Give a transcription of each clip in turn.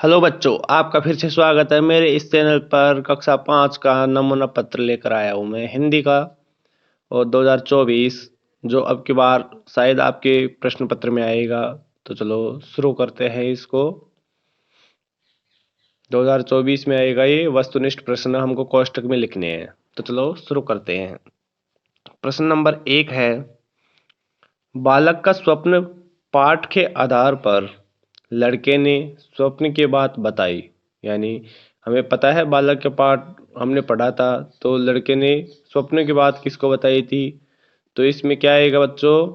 Hello बच्चों, आपका फिर से स्वागत है मेरे इस चैनल पर। कक्षा 5 का नमूना पत्र लेकर आया हूँ मैं हिंदी का, और 2024 जो अब की बार शायद आपके प्रश्न पत्र में आएगा। तो चलो शुरू करते हैं इसको। 2024 में आएगा ये वस्तुनिष्ठ प्रश्न, हमको कोष्टक में लिखने हैं। तो चलो शुरू करते हैं। प्रश्न नंबर 1 है, बालक का स्वप्न पाठ के आधार पर लड़के ने स्वप्न की बात बताई। यानी हमें पता है बालक के पाठ हमने पढ़ा था, तो लड़के ने स्वप्न की बात किसको बताई थी? तो इसमें क्या आएगा बच्चों?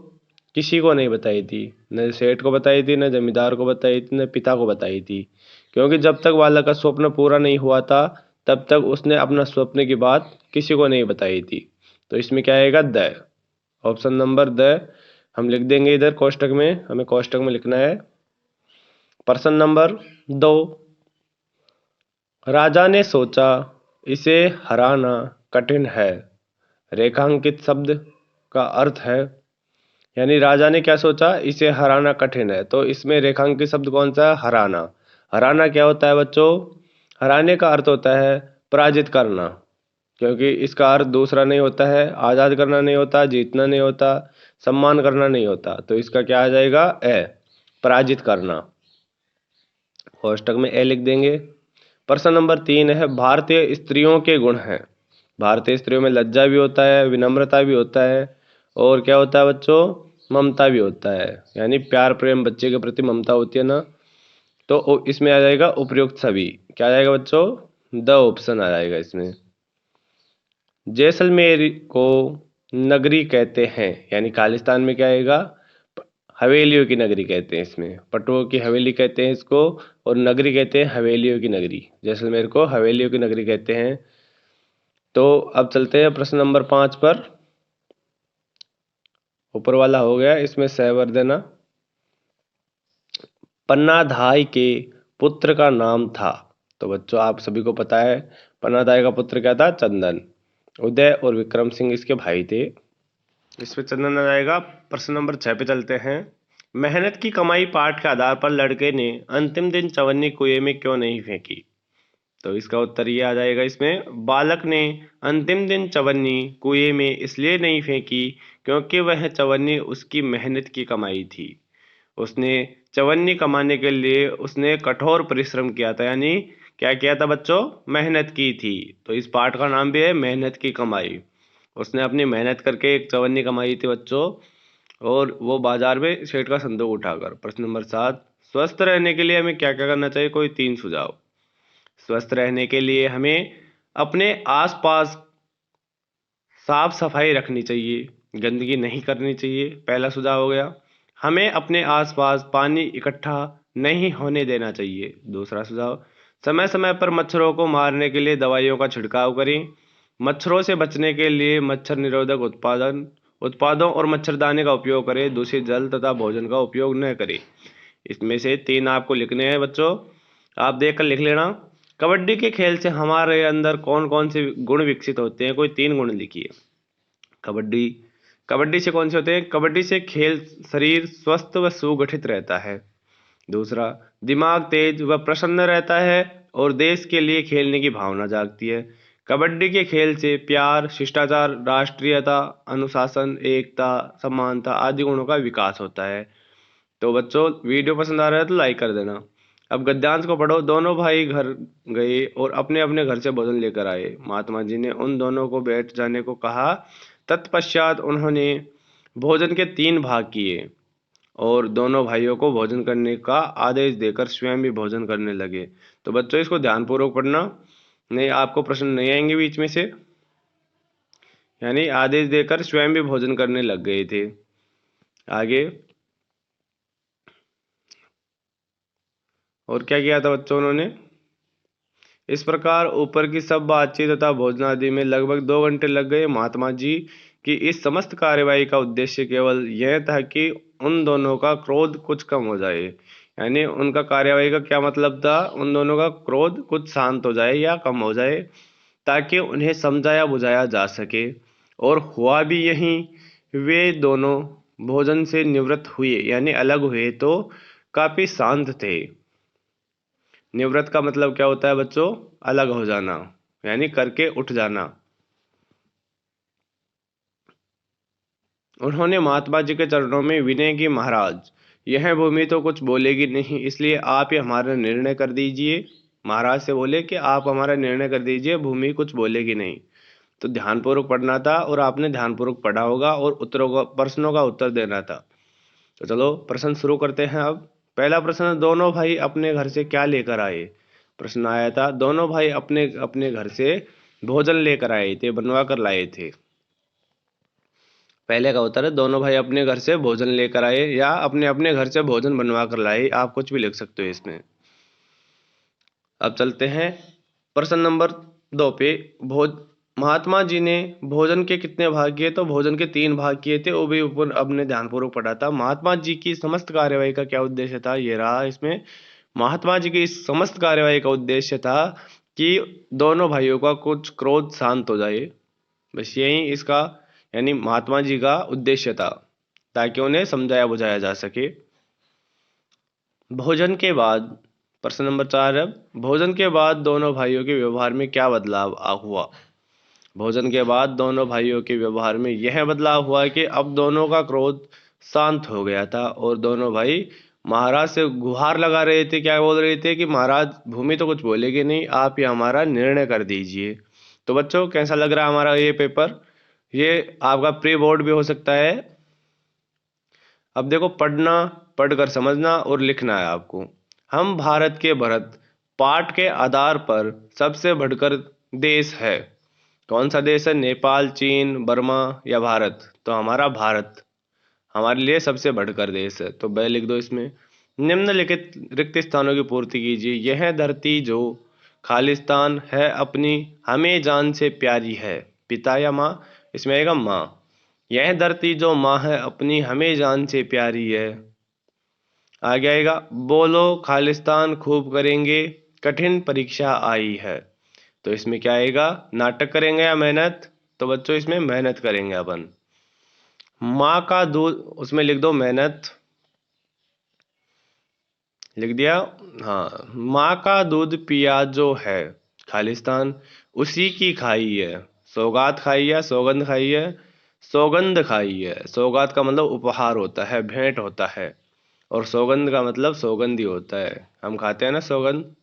किसी को नहीं बताई थी, न सेठ को बताई थी, न जमींदार को बताई थी, न पिता को बताई थी। क्योंकि जब तक बालक का स्वप्न पूरा नहीं हुआ था, तब तक उसने अपना स्वप्न की बात किसी को नहीं बताई थी। तो इसमें क्या आएगा? द। ऑप्शन नंबर द हम लिख देंगे इधर कोष्टक में, हमें कोष्टक में लिखना है। प्रश्न नंबर 2, राजा ने सोचा इसे हराना कठिन है। रेखांकित शब्द का अर्थ है, यानी राजा ने क्या सोचा? इसे हराना कठिन है। तो इसमें रेखांकित शब्द कौन सा है? हराना। हराना क्या होता है बच्चों? हराने का अर्थ होता है पराजित करना, क्योंकि इसका अर्थ दूसरा नहीं होता है। आज़ाद करना नहीं होता, जीतना नहीं होता, सम्मान करना नहीं होता। तो इसका क्या आ जाएगा? ए, पराजित करना। कोष्टक में ए लिख देंगे। प्रश्न नंबर 3 है, भारतीय स्त्रियों के गुण हैं। भारतीय स्त्रियों में लज्जा भी होता है, विनम्रता भी होता है, और क्या होता है बच्चों? ममता भी होता है। यानी प्यार प्रेम, बच्चे के प्रति ममता होती है ना। तो इसमें आ जाएगा उपयुक्त सभी। क्या आ जाएगा बच्चों? द ऑप्शन आ जाएगा इसमें। जैसलमेर को नगरी कहते हैं, यानी खालिस्तान में क्या आएगा? हवेलियों की नगरी कहते हैं इसमें। पटुओं की हवेली कहते हैं इसको, और नगरी कहते हैं हवेलियों की नगरी। जैसलमेर को हवेलियों की नगरी कहते हैं। तो अब चलते हैं प्रश्न नंबर 5 पर। ऊपर वाला हो गया, इसमें सह भर देना। पन्नाधाय के पुत्र का नाम था। तो बच्चों आप सभी को पता है, पन्नाधाय का पुत्र क्या था? चंदन। उदय और विक्रम सिंह इसके भाई थे। इसमें चंदन आ जाएगा। प्रश्न नंबर 6 पे चलते हैं। मेहनत की कमाई पाठ के आधार पर लड़के ने अंतिम दिन चवन्नी कुएं में क्यों नहीं फेंकी? तो इसका उत्तर ये आ जाएगा इसमें, बालक ने अंतिम दिन चवन्नी कुएं में इसलिए नहीं फेंकी क्योंकि वह चवन्नी उसकी मेहनत की कमाई थी। उसने चवन्नी कमाने के लिए उसने कठोर परिश्रम किया था। यानी क्या किया था बच्चों? मेहनत की थी। तो इस पाठ का नाम भी है मेहनत की कमाई। उसने अपनी मेहनत करके एक चवन्नी कमाई थी बच्चों, और वो बाजार में सेठ का संदूक उठाकर। प्रश्न नंबर 7, स्वस्थ रहने के लिए हमें क्या क्या करना चाहिए? कोई 3 सुझाव। स्वस्थ रहने के लिए हमें अपने आसपास साफ सफाई रखनी चाहिए, गंदगी नहीं करनी चाहिए, पहला सुझाव हो गया। हमें अपने आसपास पानी इकट्ठा नहीं होने देना चाहिए, दूसरा सुझाव। समय समय पर मच्छरों को मारने के लिए दवाइयों का छिड़काव करें। मच्छरों से बचने के लिए मच्छर निरोधक उत्पादों और मच्छरदानी का उपयोग करें। दूषित जल तथा भोजन का उपयोग न करें। इसमें से 3 आपको लिखने हैं बच्चों, आप देख कर लिख लेना। कबड्डी के खेल से हमारे अंदर कौन कौन से गुण विकसित होते हैं? कोई 3 गुण लिखिए। कबड्डी कबड्डी से कौन से होते हैं? कबड्डी से खेल शरीर स्वस्थ व सुगठित रहता है। दूसरा, दिमाग तेज व प्रसन्न रहता है और देश के लिए खेलने की भावना जागती है। कबड्डी के खेल से प्यार, शिष्टाचार, राष्ट्रीयता, अनुशासन, एकता, समानता आदि गुणों का विकास होता है। तो बच्चों वीडियो पसंद आ रहा है तो लाइक कर देना। अब गद्यांश को पढ़ो। दोनों भाई घर गए और अपने अपने घर से भोजन लेकर आए। महात्मा जी ने उन दोनों को बैठ जाने को कहा। तत्पश्चात उन्होंने भोजन के 3 भाग किए और दोनों भाइयों को भोजन करने का आदेश देकर स्वयं भी भोजन करने लगे। तो बच्चों इसको ध्यानपूर्वक पढ़ना, नहीं आपको प्रश्न नहीं आएंगे बीच में से। यानी आदेश देकर स्वयं भी भोजन करने लग गए थे। आगे और क्या किया था बच्चों उन्होंने? इस प्रकार ऊपर की सब बातचीत तथा भोजन आदि में लगभग 2 घंटे लग गए। महात्मा जी की इस समस्त कार्यवाही का उद्देश्य केवल यह था कि उन दोनों का क्रोध कुछ कम हो जाए। यानी उनका कार्यवाही का क्या मतलब था? उन दोनों का क्रोध कुछ शांत हो जाए या कम हो जाए, ताकि उन्हें समझाया बुझाया जा सके। और हुआ भी यही। वे दोनों भोजन से निवृत्त हुए, यानी अलग हुए तो काफी शांत थे। निवृत्त का मतलब क्या होता है बच्चों? अलग हो जाना, यानी करके उठ जाना। उन्होंने महात्मा जी के चरणों में विनय की, महाराज यह भूमि तो कुछ बोलेगी नहीं, इसलिए आप ही हमारा निर्णय कर दीजिए। महाराज से बोले कि आप हमारा निर्णय कर दीजिए, भूमि कुछ बोलेगी नहीं। तो ध्यानपूर्वक पढ़ना था और आपने ध्यानपूर्वक पढ़ा होगा और उत्तरों का, प्रश्नों का उत्तर देना था। तो चलो प्रश्न शुरू करते हैं। अब पहला प्रश्न, दोनों भाई अपने घर से क्या लेकर आए? प्रश्न आया था, दोनों भाई अपने अपने घर से भोजन लेकर आए थे, बनवा कर लाए थे। पहले का उत्तर है, दोनों भाई अपने घर से भोजन लेकर आए, या अपने अपने घर से भोजन बनवा कर लाए, आप कुछ भी लिख सकते हो इसमें। अब चलते हैं प्रश्न नंबर 2 पे। भोज महात्मा जी ने भोजन के कितने भाग किए? तो भोजन के 3 भाग किए थे, वो भी ऊपर अपने ध्यानपूर्वक पढ़ा था। महात्मा जी की समस्त कार्यवाही का क्या उद्देश्य था? ये रहा इसमें। महात्मा जी की इस समस्त कार्यवाही का उद्देश्य था कि दोनों भाइयों का कुछ क्रोध शांत हो जाए, बस यही इसका, यानी महात्मा जी का उद्देश्य था, ताकि उन्हें समझाया बुझाया जा सके। भोजन के बाद, प्रश्न नंबर 4 है, भोजन के बाद दोनों भाइयों के व्यवहार में क्या बदलाव हुआ? भोजन के बाद दोनों भाइयों के व्यवहार में यह बदलाव हुआ कि अब दोनों का क्रोध शांत हो गया था और दोनों भाई महाराज से गुहार लगा रहे थे। क्या बोल रहे थे? कि महाराज भूमि तो कुछ बोलेगी नहीं, आप ही हमारा निर्णय कर दीजिए। तो बच्चों कैसा लग रहा है हमारा ये पेपर? ये आपका प्री बोर्ड भी हो सकता है। अब देखो, पढ़ना, पढ़कर समझना और लिखना है आपको। हम भारत के भरत पाठ के आधार पर सबसे बढ़कर देश है। कौन सा देश है? नेपाल, चीन, बर्मा या भारत? तो हमारा भारत हमारे लिए सबसे बढ़कर देश है, तो ब लिख दो इसमें। निम्नलिखित रिक्त स्थानों की पूर्ति कीजिए। यह धरती जो खालिस्तान है अपनी हमें जान से प्यारी है। पिता या माँ? इसमें आएगा माँ। यह धरती जो माँ है अपनी हमें जान से प्यारी है। आगे आएगा, बोलो खालिस्तान खूब करेंगे, कठिन परीक्षा आई है। तो इसमें क्या आएगा? नाटक करेंगे या मेहनत? तो बच्चों इसमें मेहनत करेंगे अपन। माँ का दूध, उसमें लिख दो मेहनत, लिख दिया। हाँ, माँ का दूध पिया जो है खालिस्तान, उसी की खाई है। सौगात खाई है, सौगंध खाई है? सौगंध खाई है। सौगात का मतलब उपहार होता है, भेंट होता है, और सौगंध का मतलब सौगंध ही होता है, हम खाते हैं ना सौगंध।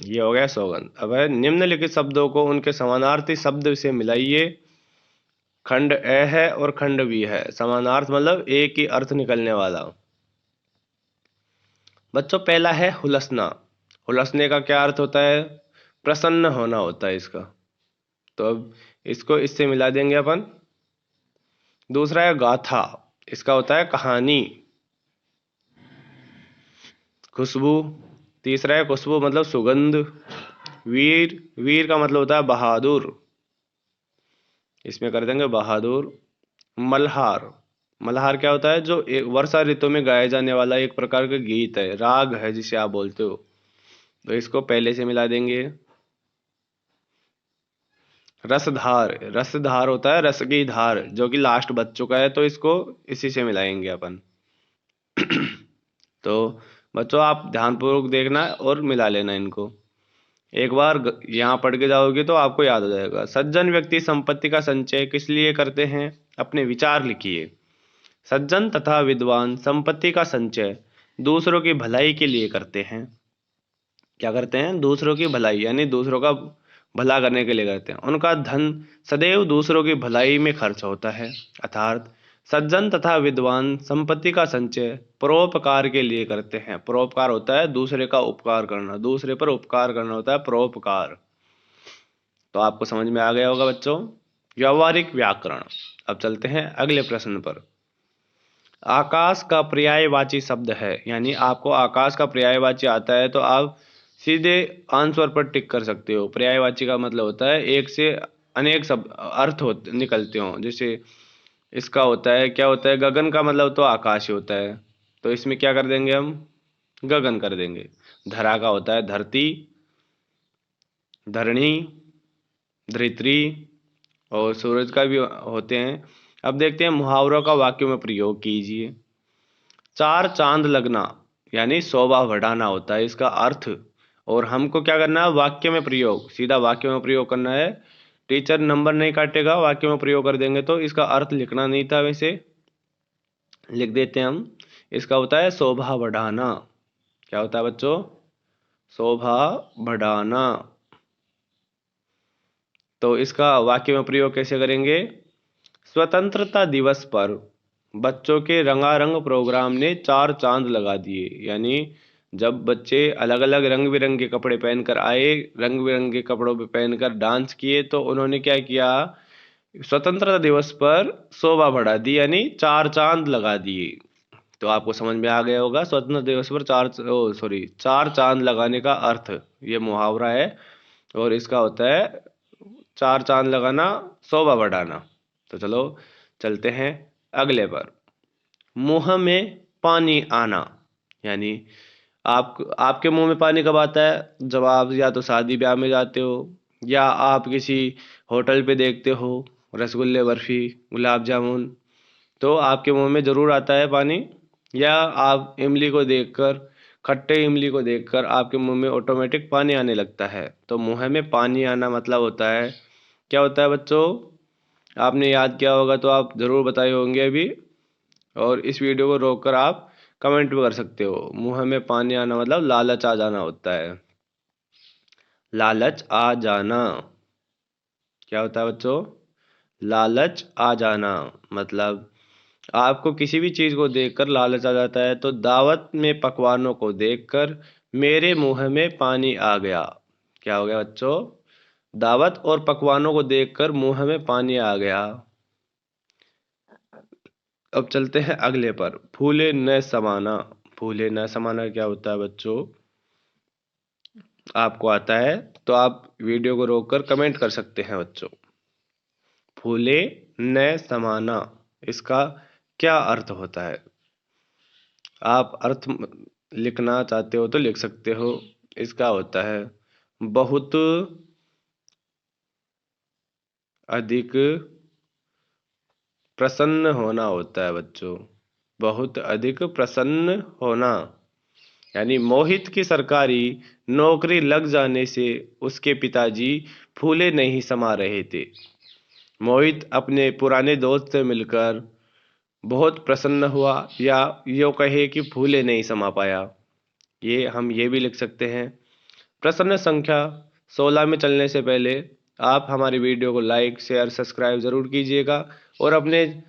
ये हो गया सौगंध। अब है, निम्नलिखित शब्दों को उनके समानार्थी शब्द से मिलाइए। खंड ए है और खंड बी है। समानार्थ मतलब एक ही अर्थ निकलने वाला। बच्चों पहला है हुलसना। हुलसने का क्या अर्थ होता है? प्रसन्न होना होता है इसका। तो अब इसको इससे मिला देंगे अपन। दूसरा है गाथा, इसका होता है कहानी। खुशबू, तीसरा है खुशबू मतलब सुगंध। वीर, वीर का मतलब होता है बहादुर, इसमें कर देंगे बहादुर। मल्हार, मल्हार क्या होता है? जो एक वर्षा ऋतु में गाया जाने वाला एक प्रकार का गीत है, राग है जिसे आप बोलते हो, तो इसको पहले से मिला देंगे। रसधार, रसधार होता है रस की धार, जो कि लास्ट बच चुका है, तो इसको इसी से मिलाएंगे अपन। तो बच्चों आप ध्यानपूर्वक देखना और मिला लेना इनको। एक बार यहाँ पढ़ के जाओगे तो आपको याद हो जाएगा। सज्जन व्यक्ति संपत्ति का संचय किस लिए करते हैं? अपने विचार लिखिए। सज्जन तथा विद्वान संपत्ति का संचय दूसरों की भलाई के लिए करते हैं। क्या करते हैं? दूसरों की भलाई, यानी दूसरों का भला करने के लिए करते हैं। उनका धन सदैव दूसरों की भलाई में खर्च होता है। अर्थात सज्जन तथा विद्वान संपत्ति का संचय परोपकार के लिए करते हैं। परोपकार होता है दूसरे का उपकार करना, दूसरे पर उपकार करना होता है परोपकार। तो आपको समझ में आ गया होगा बच्चों। व्यावहारिक व्याकरण। अब चलते हैं अगले प्रश्न पर। आकाश का पर्यायवाची शब्द है, यानी आपको आकाश का पर्यायवाची आता है तो आप सीधे आंसर पर टिक कर सकते हो। पर्यायवाची का मतलब होता है एक से अनेक शब्द अर्थ हो निकलते हो। जैसे इसका होता है, क्या होता है? गगन का मतलब तो आकाश ही होता है, तो इसमें क्या कर देंगे हम? गगन कर देंगे। धरा का होता है धरती, धरणी, धरित्री, और सूरज का भी होते हैं। अब देखते हैं मुहावरों का वाक्यों में प्रयोग कीजिए। चार चांद लगना, यानी शोभा बढ़ाना होता है इसका अर्थ। और हमको क्या करना है, वाक्य में प्रयोग, सीधा वाक्य में प्रयोग करना है। टीचर नंबर नहीं काटेगा, वाक्य में प्रयोग कर देंगे तो इसका अर्थ लिखना नहीं था, वैसे लिख देते हैं हम। इसका होता है शोभा बढ़ाना। क्या होता है बच्चों? शोभा बढ़ाना। तो इसका वाक्य में प्रयोग कैसे करेंगे? स्वतंत्रता दिवस पर बच्चों के रंगारंग प्रोग्राम ने 4 चांद लगा दिए। यानी जब बच्चे अलग अलग रंग बिरंगे कपड़े पहनकर आए, रंग बिरंगे कपड़ों पे पहनकर डांस किए, तो उन्होंने क्या किया, स्वतंत्रता दिवस पर शोभा बढ़ा दी, यानी 4 चांद लगा दिए। तो आपको समझ में आ गया होगा स्वतंत्रता दिवस पर चार चांद लगाने का अर्थ। ये मुहावरा है और इसका होता है 4 चांद लगाना, शोभा बढ़ाना। तो चलो चलते हैं अगले पर। मुंह में पानी आना। यानी आपके मुंह में पानी कब आता है? जब आप या तो शादी ब्याह में जाते हो, या आप किसी होटल पे देखते हो रसगुल्ले, बर्फी, गुलाब जामुन, तो आपके मुंह में जरूर आता है पानी। या आप इमली को देखकर, खट्टे इमली को देखकर आपके मुंह में ऑटोमेटिक पानी आने लगता है। तो मुंह में पानी आना मतलब होता है, क्या होता है बच्चों? आपने याद किया होगा तो आप ज़रूर बताए होंगे अभी, और इस वीडियो को रोककर आप कमेंट भी कर सकते हो। मुंह में पानी आना मतलब लालच आ जाना होता है। लालच आ जाना क्या होता है बच्चों? लालच आ जाना मतलब आपको किसी भी चीज़ को देखकर लालच आ जाता है। तो दावत में पकवानों को देखकर मेरे मुंह में पानी आ गया। क्या हो गया बच्चों? दावत और पकवानों को देखकर मुंह में पानी आ गया। अब चलते हैं अगले पर। फूले न समाना। फूले न समाना क्या होता है बच्चों? आपको आता है तो आप वीडियो को रोककर कमेंट कर सकते हैं बच्चों। फूले न समाना, इसका क्या अर्थ होता है? आप अर्थ लिखना चाहते हो तो लिख सकते हो। इसका होता है बहुत अधिक प्रसन्न होना होता है बच्चों। बहुत अधिक प्रसन्न होना, यानी मोहित की सरकारी नौकरी लग जाने से उसके पिताजी फूले नहीं समा रहे थे। मोहित अपने पुराने दोस्त से मिलकर बहुत प्रसन्न हुआ, या यूँ कहे कि फूले नहीं समा पाया। ये भी लिख सकते हैं। प्रश्न संख्या 16 में चलने से पहले आप हमारी वीडियो को लाइक, शेयर, सब्सक्राइब ज़रूर कीजिएगा, और अपने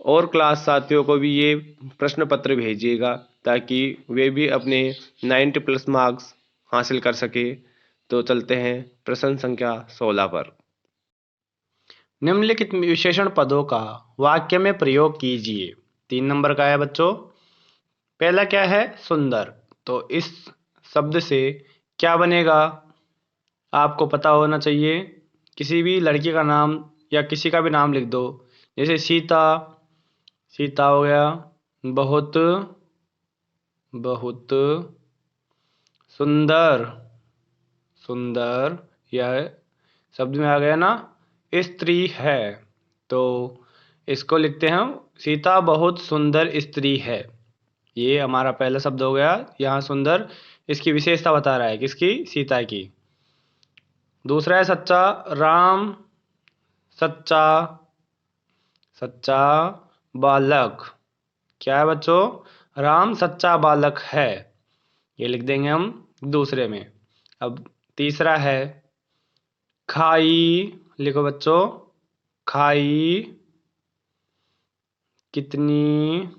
और क्लास साथियों को भी ये प्रश्न पत्र भेजिएगा, ताकि वे भी अपने 90 प्लस मार्क्स हासिल कर सके। तो चलते हैं प्रश्न संख्या 16 पर। निम्नलिखित विशेषण पदों का वाक्य में प्रयोग कीजिए। 3 नंबर का है बच्चों। पहला क्या है? सुंदर। तो इस शब्द से क्या बनेगा आपको पता होना चाहिए। किसी भी लड़की का नाम या किसी का भी नाम लिख दो, जैसे सीता, सीता हो गया। बहुत बहुत सुंदर, सुंदर, यह शब्द में आ गया ना। स्त्री है, तो इसको लिखते हैं हम, सीता बहुत सुंदर स्त्री है। ये हमारा पहला शब्द हो गया। यहाँ सुंदर इसकी विशेषता बता रहा है, किसकी? सीता की। दूसरा है सच्चा। राम सच्चा, सच्चा बालक। क्या है बच्चों? राम सच्चा बालक है। ये लिख देंगे हम दूसरे में। अब तीसरा है खाई। लिखो बच्चों, खाई कितनी,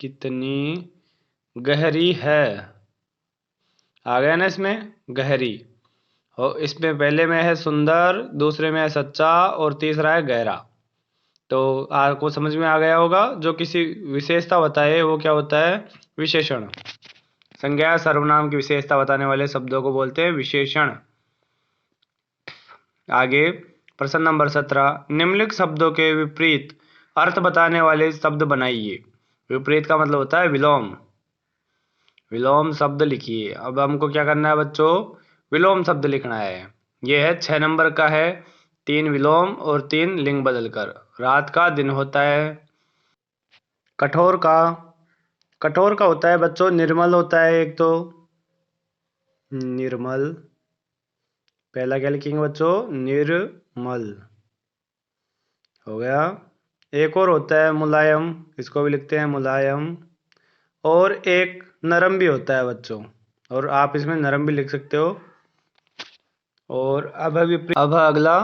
कितनी गहरी है। आ गया ना इसमें, गहरी। और इसमें पहले में है सुंदर, दूसरे में है सच्चा, और तीसरा है गहरा। तो आपको समझ में आ गया होगा, जो किसी विशेषता बताए वो क्या होता है? विशेषण। संज्ञा सर्वनाम की विशेषता बताने वाले शब्दों को बोलते हैं विशेषण। आगे प्रश्न नंबर 17। निम्नलिखित शब्दों के विपरीत अर्थ बताने वाले शब्द बनाइए। विपरीत का मतलब होता है विलोम। विलोम शब्द लिखिए। अब हमको क्या करना है बच्चों? विलोम शब्द लिखना है। ये है 6 नंबर का है। 3 विलोम और 3 लिंग बदलकर। रात का दिन होता है। कठोर का कठोर का होता है बच्चों निर्मल होता है एक तो, निर्मल। पहला क्या लिखेंगे बच्चों? निर्मल हो गया। एक और होता है मुलायम, इसको भी लिखते हैं मुलायम। और एक नरम भी होता है बच्चों, और आप इसमें नरम भी लिख सकते हो। और अब अगला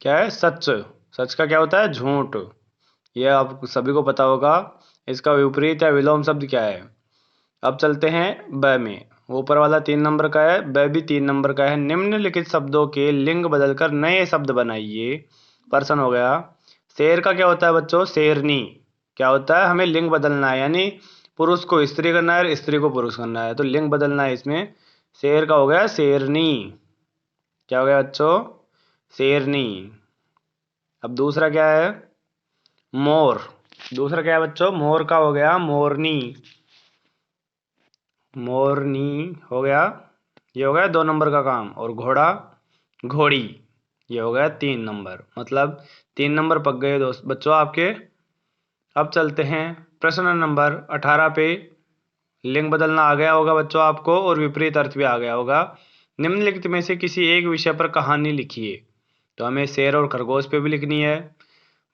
क्या है? सच। सच का क्या होता है? झूठ। यह आप सभी को पता होगा। इसका विपरीत या विलोम शब्द क्या है? अब चलते हैं ब में। ऊपर वाला 3 नंबर का है, ब भी 3 नंबर का है। निम्नलिखित शब्दों के लिंग बदलकर नए शब्द बनाइए। प्रश्न हो गया। शेर का क्या होता है बच्चों? शेरनी। क्या होता है? हमें लिंग बदलना है, यानी पुरुष को स्त्री करना है और स्त्री को पुरुष करना है, तो लिंग बदलना है इसमें। शेर का हो गया शेरनी। क्या हो गया बच्चों? शेरनी। अब दूसरा क्या है? मोर। दूसरा क्या है बच्चों? मोर का हो गया मोरनी। मोरनी हो गया। ये हो गया 2 नंबर का काम। और घोड़ा, घोड़ी। ये हो गया 3 नंबर। मतलब 3 नंबर पक गए दोस्त बच्चों आपके। अब चलते हैं प्रश्न नंबर 18 पे। लिंग बदलना आ गया होगा बच्चों आपको, और विपरीत अर्थ भी आ गया होगा। निम्नलिखित में से किसी एक विषय पर कहानी लिखिए। तो हमें शेर और खरगोश पे भी लिखनी है,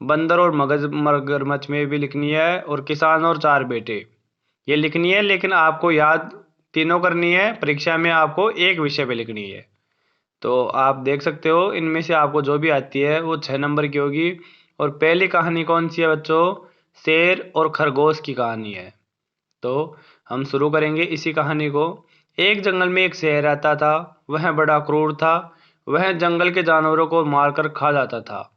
बंदर और मगरमच्छ में भी लिखनी है, और किसान और 4 बेटे ये लिखनी है। लेकिन आपको याद तीनों करनी है, परीक्षा में आपको एक विषय पे लिखनी है। तो आप देख सकते हो इनमें से आपको जो भी आती है वो 6 नंबर की होगी। और पहली कहानी कौन सी है बच्चों? शेर और खरगोश की कहानी है। तो हम शुरू करेंगे इसी कहानी को। एक जंगल में एक शेर रहता था। वह बड़ा क्रूर था। वह जंगल के जानवरों को मारकर खा जाता था।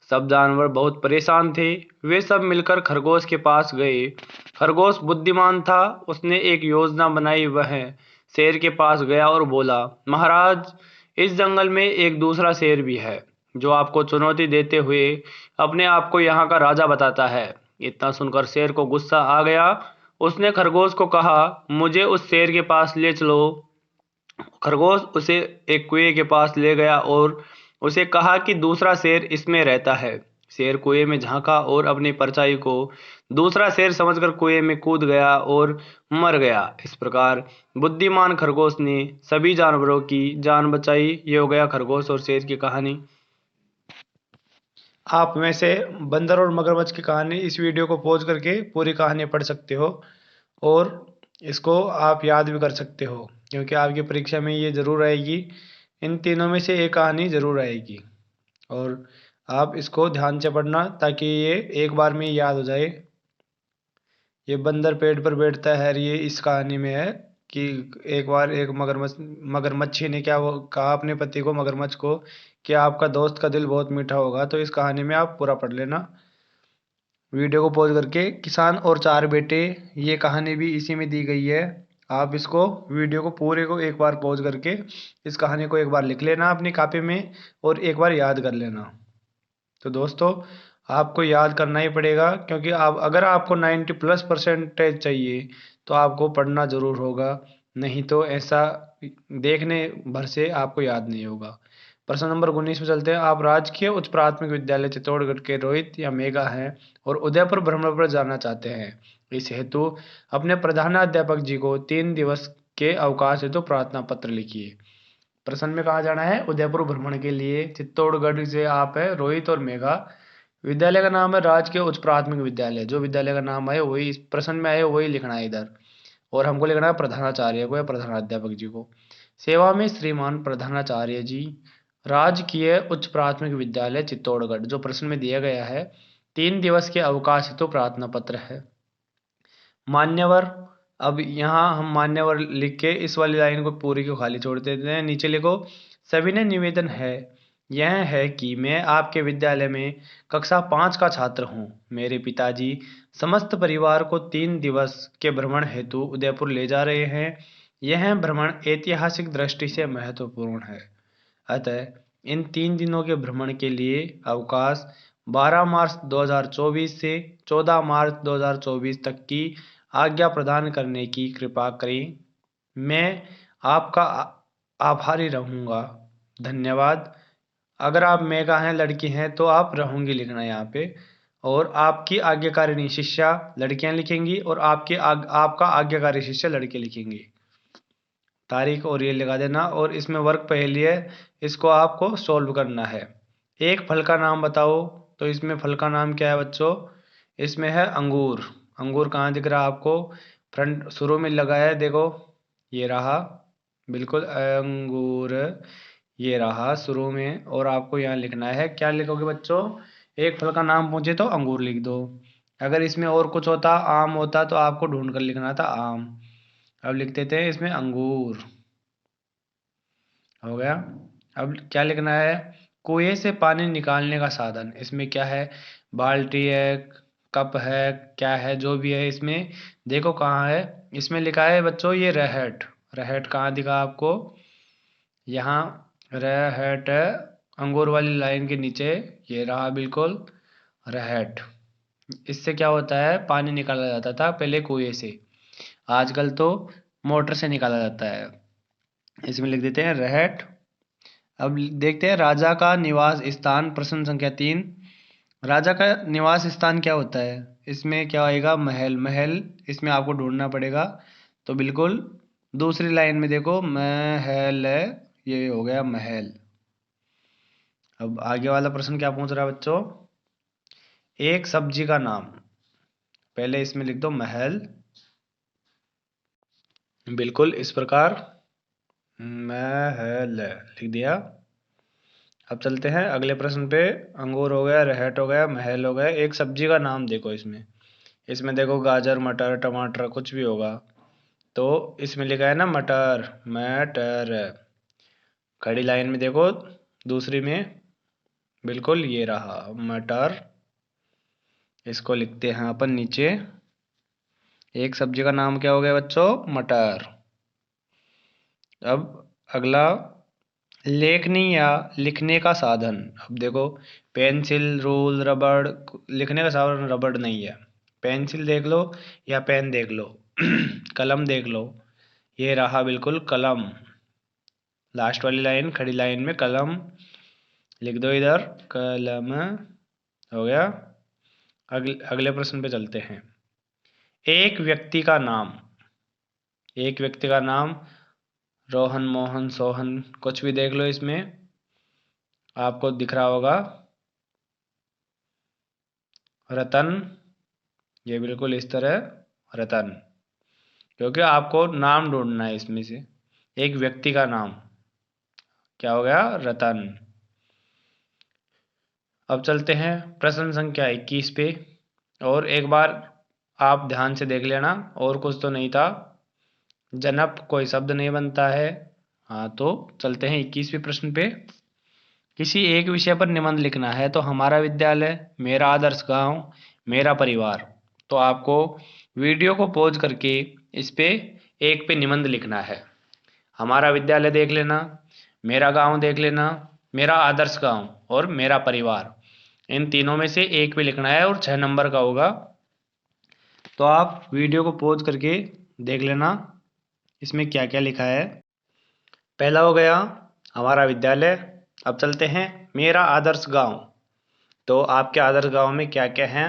सब जानवर बहुत परेशान थे। वे सब मिलकर खरगोश के पास गए। खरगोश बुद्धिमान था। उसने एक योजना बनाई। वह शेर के पास गया और बोला, महाराज, इस जंगल में एक दूसरा शेर भी है जो आपको चुनौती देते हुए अपने आप को यहाँ का राजा बताता है। इतना सुनकर शेर को गुस्सा आ गया। उसने खरगोश को कहा, मुझे उस शेर के पास ले चलो। खरगोश उसे एक कुएं के पास ले गया और उसे कहा कि दूसरा शेर इसमें रहता है। शेर कुएं में झांका और अपनी परछाई को दूसरा शेर समझकर कुएं में कूद गया और मर गया। इस प्रकार बुद्धिमान खरगोश ने सभी जानवरों की जान बचाई। ये हो गया खरगोश और शेर की कहानी। आप में से बंदर और मगरमच्छ की कहानी इस वीडियो को पॉज करके पूरी कहानी पढ़ सकते हो, और इसको आप याद भी कर सकते हो, क्योंकि आपकी परीक्षा में ये ज़रूर आएगी। इन तीनों में से एक कहानी ज़रूर आएगी, और आप इसको ध्यान से पढ़ना ताकि ये एक बार में ही याद हो जाए। ये बंदर पेड़ पर बैठता है, ये इस कहानी में है कि एक बार एक मगरमच्छी ने क्या वो कहा अपने पति को, मगरमच्छ को, कि आपका दोस्त का दिल बहुत मीठा होगा। तो इस कहानी में आप पूरा पढ़ लेना वीडियो को पॉज करके। किसान और 4 बेटे, ये कहानी भी इसी में दी गई है। आप इसको वीडियो को पूरे को एक बार पॉज करके इस कहानी को एक बार लिख लेना अपनी कॉपी में, और एक बार याद कर लेना। तो दोस्तों, आपको याद करना ही पड़ेगा, क्योंकि आप अगर आपको 90+% चाहिए तो आपको पढ़ना ज़रूर होगा। नहीं तो ऐसा देखने भर से आपको याद नहीं होगा। प्रश्न नंबर 19 में चलते हैं। आप राजकीय उच्च प्राथमिक विद्यालय चित्तौड़गढ़ के रोहित या मेघा हैं और उदयपुर भ्रमण पर जाना चाहते हैं। इस हेतु अपने प्रधानाध्यापक जी को 3 दिवस के अवकाश हेतु प्रार्थना पत्र लिखिए। प्रश्न में कहाँ जाना है? उदयपुर भ्रमण के लिए। चित्तौड़गढ़ से आप है रोहित और मेघा। विद्यालय का नाम है राजकीय उच्च प्राथमिक विद्यालय। जो विद्यालय का नाम है वही इस प्रश्न में आए, वही लिखना है इधर। और हमको लिखना है प्रधानाचार्य को या प्रधानाध्यापक जी को। सेवा में श्रीमान प्रधानाचार्य जी, राजकीय उच्च प्राथमिक विद्यालय चित्तौड़गढ़, जो प्रश्न में दिया गया है। 3 दिवस के अवकाश हेतु प्रार्थना पत्र है। मान्यवर। अब यहाँ हम मान्यवर लिख के इस वाली लाइन को पूरी को खाली छोड़ देते हैं। नीचे लिखो, सविनय निवेदन है यह है कि मैं आपके विद्यालय में कक्षा 5 का छात्र हूँ। मेरे पिताजी समस्त परिवार को 3 दिवस के भ्रमण हेतु उदयपुर ले जा रहे हैं। यह भ्रमण ऐतिहासिक दृष्टि से महत्वपूर्ण है। अतः इन 3 दिनों के भ्रमण के लिए अवकाश 12 मार्च 2024 से 14 मार्च 2024 तक की आज्ञा प्रदान करने की कृपा करें। मैं आपका आभारी रहूँगा। धन्यवाद। अगर आप मेघा हैं, लड़की हैं, तो आप रहूँगी लिखना यहाँ पे। और आपकी आज्ञाकारिणी शिष्या लड़कियां लिखेंगी और आपका आज्ञाकारी शिष्य लड़के लिखेंगे। तारीख और ये लगा देना। और इसमें वर्क पहेली है, इसको आपको सॉल्व करना है। एक फल का नाम बताओ। तो इसमें फल का नाम क्या है बच्चों? इसमें है अंगूर। अंगूर कहाँ दिख रहा है आपको? फ्रंट शुरू में लगा है, देखो ये रहा, बिल्कुल अंगूर, ये रहा शुरू में। और आपको यहाँ लिखना है, क्या लिखोगे बच्चों? एक फल का नाम पूछे तो अंगूर लिख दो। अगर इसमें और कुछ होता, आम होता, तो आपको ढूंढ कर लिखना था आम। अब लिख देते हैं इसमें अंगूर, हो गया। अब क्या लिखना है? कुएं से पानी निकालने का साधन। इसमें क्या है? बाल्टी है, कप है, क्या है, जो भी है इसमें देखो कहाँ है। इसमें लिखा है बच्चों ये रहट। रहट कहाँ दिखा आपको? यहाँ रहट है, अंगूर वाली लाइन के नीचे, ये रहा बिल्कुल रहट। इससे क्या होता है? पानी निकाला जाता था पहले कुएं से, आजकल तो मोटर से निकाला जाता है। इसमें लिख देते हैं रहट। अब देखते हैं राजा का निवास स्थान, प्रश्न संख्या 3। राजा का निवास स्थान क्या होता है? इसमें क्या आएगा? महल। महल इसमें आपको ढूंढना पड़ेगा। तो बिल्कुल दूसरी लाइन में देखो महल है, ये हो गया महल। अब आगे वाला प्रश्न क्या पूछ रहा है बच्चों? एक सब्जी का नाम। पहले इसमें लिख दो महल, बिल्कुल इस प्रकार महल लिख दिया। अब चलते हैं अगले प्रश्न पे। अंगूर हो गया, रहट हो गया, महल हो गया। एक सब्जी का नाम देखो इसमें। इसमें देखो गाजर, मटर, टमाटर कुछ भी होगा। तो इसमें लिखा है ना मटर, मटर। खड़ी लाइन में देखो दूसरी में, बिल्कुल ये रहा मटर। इसको लिखते हैं अपन नीचे। एक सब्जी का नाम क्या हो गया बच्चों? मटर। अब अगला, लेखनी या लिखने का साधन। अब देखो पेंसिल, रूल, रबड़। लिखने का साधन रबड़ नहीं है। पेंसिल देख लो या पेन देख लो कलम देख लो, ये रहा बिल्कुल कलम। लास्ट वाली लाइन खड़ी लाइन में कलम लिख दो इधर, कलम, हो गया। अगले प्रश्न पे चलते हैं। एक व्यक्ति का नाम। एक व्यक्ति का नाम रोहन, मोहन, सोहन कुछ भी देख लो इसमें, आपको दिख रहा होगा रतन, ये बिल्कुल इस तरह रतन, क्योंकि आपको नाम ढूंढना है इसमें से। एक व्यक्ति का नाम क्या हो गया? रतन। अब चलते हैं प्रश्न संख्या 21 पे। और एक बार आप ध्यान से देख लेना, और कुछ तो नहीं था। जनप कोई शब्द नहीं बनता है। हाँ, तो चलते हैं 21वें प्रश्न पे। किसी एक विषय पर निबंध लिखना है। तो हमारा विद्यालय, मेरा आदर्श गांव, मेरा परिवार। तो आपको वीडियो को पॉज करके इस पे एक पे निबंध लिखना है। हमारा विद्यालय देख लेना, मेरा गांव देख लेना, मेरा आदर्श गांव और मेरा परिवार। इन तीनों में से एक पे लिखना है और 6 नंबर का होगा। तो आप वीडियो को पॉज करके देख लेना इसमें क्या क्या लिखा है। पहला हो गया हमारा विद्यालय। अब चलते हैं मेरा आदर्श गांव। तो आपके आदर्श गांव में क्या क्या है,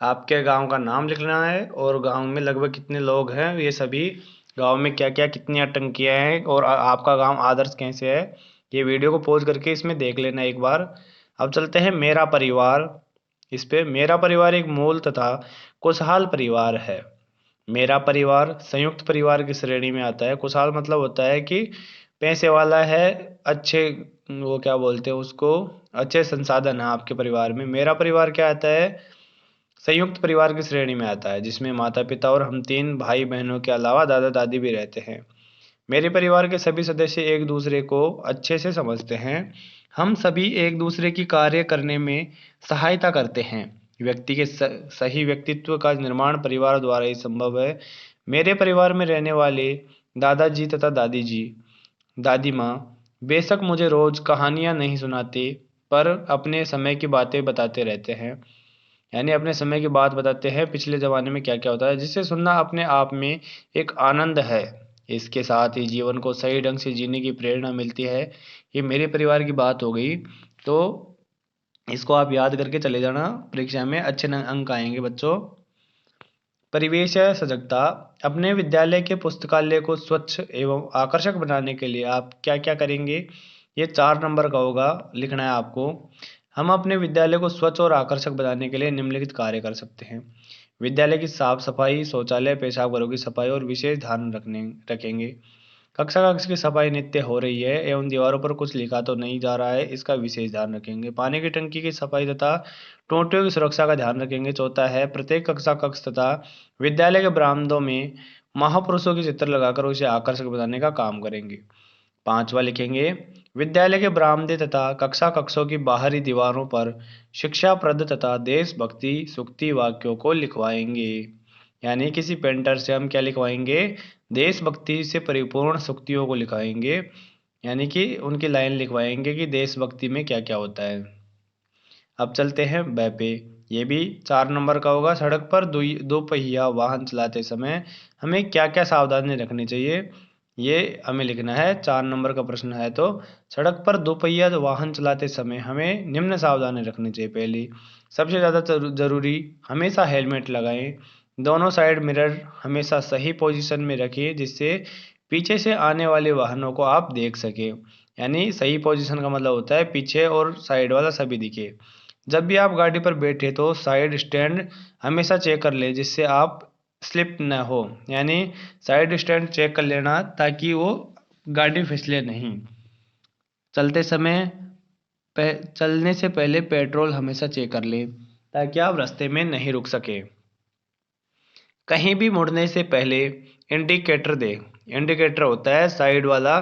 आपके गांव का नाम लिखना है और गांव में लगभग कितने लोग हैं, ये सभी गांव में क्या क्या कितनी टंकियां हैं और आपका गांव आदर्श कैसे है, ये वीडियो को पॉज करके इसमें देख लेना एक बार। अब चलते हैं मेरा परिवार। इस पे मेरा परिवार एक मूल तथा खुशहाल परिवार है। मेरा परिवार संयुक्त परिवार की श्रेणी में आता है। खुशहाल मतलब होता है कि पैसे वाला है, अच्छे, वो क्या बोलते हैं उसको, अच्छे संसाधन है आपके परिवार में। मेरा परिवार क्या आता है? संयुक्त परिवार की श्रेणी में आता है, जिसमें माता पिता और हम 3 भाई बहनों के अलावा दादा दादी भी रहते हैं। मेरे परिवार के सभी सदस्य एक दूसरे को अच्छे से समझते हैं। हम सभी एक दूसरे की कार्य करने में सहायता करते हैं। व्यक्ति के सही व्यक्तित्व का निर्माण परिवार द्वारा ही संभव है। मेरे परिवार में रहने वाले दादाजी तथा दादी जी, दादी माँ बेशक मुझे रोज कहानियाँ नहीं सुनाते, पर अपने समय की बातें बताते रहते हैं। यानी अपने समय की बात बताते हैं, पिछले ज़माने में क्या क्या होता है, जिसे सुनना अपने आप में एक आनंद है। इसके साथ ही जीवन को सही ढंग से जीने की प्रेरणा मिलती है। ये मेरे परिवार की बात हो गई। तो इसको आप याद करके चले जाना, परीक्षा में अच्छे अंक आएंगे बच्चों। परिवेश है सजगता। अपने विद्यालय के पुस्तकालय को स्वच्छ एवं आकर्षक बनाने के लिए आप क्या क्या करेंगे? ये 4 नंबर का होगा, लिखना है आपको। हम अपने विद्यालय को स्वच्छ और आकर्षक बनाने के लिए निम्नलिखित कार्य कर सकते हैं। विद्यालय की साफ सफाई, शौचालय, पेशाब घरों की सफाई और विशेष ध्यान रखेंगे। कक्षा कक्ष की सफाई नित्य हो रही है एवं दीवारों पर कुछ लिखा तो नहीं जा रहा है, इसका विशेष ध्यान रखेंगे। पानी की टंकी की सफाई तथा टोंटियों की सुरक्षा का ध्यान रखेंगे। चौथा है, प्रत्येक कक्षा कक्ष तथा विद्यालय के बरामदों में महापुरुषों के चित्र लगाकर उसे आकर्षक बनाने का काम करेंगे। 5वां लिखेंगे, विद्यालय के बरामदे तथा कक्षा कक्षों की बाहरी दीवारों पर शिक्षाप्रद तथा देशभक्ति सूक्ति वाक्यों को लिखवाएंगे। यानी किसी पेंटर से हम क्या लिखवाएंगे? देशभक्ति से परिपूर्ण सूक्तियों को लिखवाएंगे, यानी कि उनकी लाइन लिखवाएंगे कि देशभक्ति में क्या क्या होता है। अब चलते हैं ब पे। ये भी 4 नंबर का होगा। सड़क पर दो पहिया वाहन चलाते समय हमें क्या क्या सावधानी रखनी चाहिए, ये हमें लिखना है। 4 नंबर का प्रश्न है। तो सड़क पर 2 पहिया वाहन चलाते समय हमें निम्न सावधानी रखनी चाहिए। पहली, सबसे ज़्यादा जरूरी, हमेशा हेलमेट लगाएं। दोनों साइड मिरर हमेशा सही पोजीशन में रखें जिससे पीछे से आने वाले वाहनों को आप देख सकें। यानी सही पोजीशन का मतलब होता है पीछे और साइड वाला सभी दिखे। जब भी आप गाड़ी पर बैठे तो साइड स्टैंड हमेशा चेक कर ले जिससे आप स्लिप न हो। यानी साइड स्टैंड चेक कर लेना ताकि वो गाड़ी फिसले नहीं। चलने से पहले पेट्रोल हमेशा चेक कर ले ताकि आप रास्ते में नहीं रुक सके। कहीं भी मुड़ने से पहले इंडिकेटर दे। इंडिकेटर होता है साइड वाला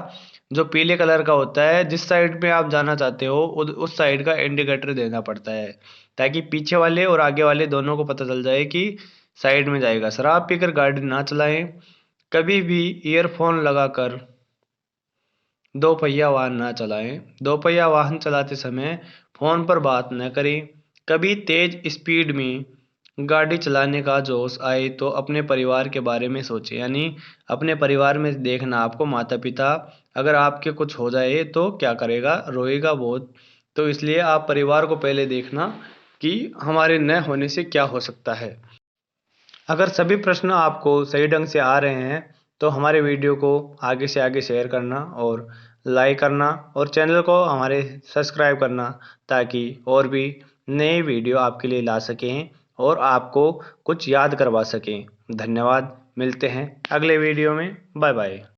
जो पीले कलर का होता है, जिस साइड में आप जाना चाहते हो उस साइड का इंडिकेटर देना पड़ता है ताकि पीछे वाले और आगे वाले दोनों को पता चल जाए कि साइड में जाएगा। शराब पीकर गाड़ी ना चलाएं। कभी भी ईयरफोन लगाकर 2 पहिया वाहन ना चलाएं। 2 पहिया वाहन चलाते समय फोन पर बात न करें। कभी तेज स्पीड में गाड़ी चलाने का जोश आए तो अपने परिवार के बारे में सोचें। यानी अपने परिवार में देखना आपको, माता पिता अगर आपके कुछ हो जाए तो क्या करेगा? रोएगा बहुत। तो इसलिए आप परिवार को पहले देखना कि हमारे न होने से क्या हो सकता है। अगर सभी प्रश्न आपको सही ढंग से आ रहे हैं तो हमारे वीडियो को आगे से आगे शेयर करना और लाइक करना और चैनल को हमारे सब्सक्राइब करना ताकि और भी नए वीडियो आपके लिए ला सकें और आपको कुछ याद करवा सकें। धन्यवाद। मिलते हैं अगले वीडियो में। Bye bye.